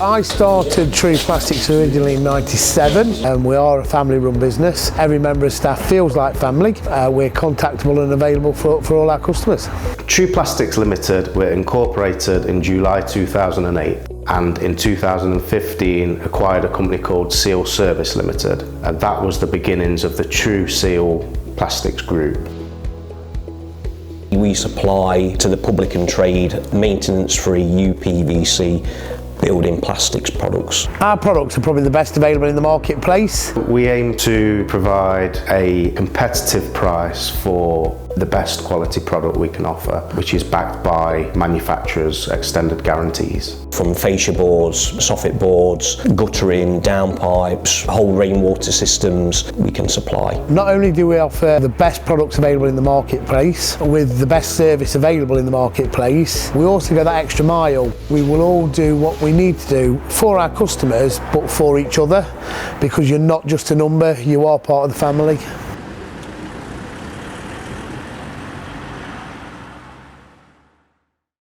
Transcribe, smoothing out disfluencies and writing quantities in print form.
I started TruSeal Plastics originally in '97 and we are a family run business. Every member of staff feels like family. We're contactable and available for all our customers. TruSeal Plastics Limited were incorporated in July 2008 and in 2015 acquired a company called Seal Service Limited, and that was the beginnings of the TruSeal Plastics Group. We supply to the public and trade maintenance-free UPVC building plastics products. Our products are probably the best available in the marketplace. We aim to provide a competitive price for the best quality product we can offer, which is backed by manufacturers' extended guarantees. From fascia boards, soffit boards, guttering, downpipes, whole rainwater systems we can supply. Not only do we offer the best products available in the marketplace with the best service available in the marketplace, we also go that extra mile. We will all do what we need to do for our customers but for each other, because you're not just a number, you are part of the family.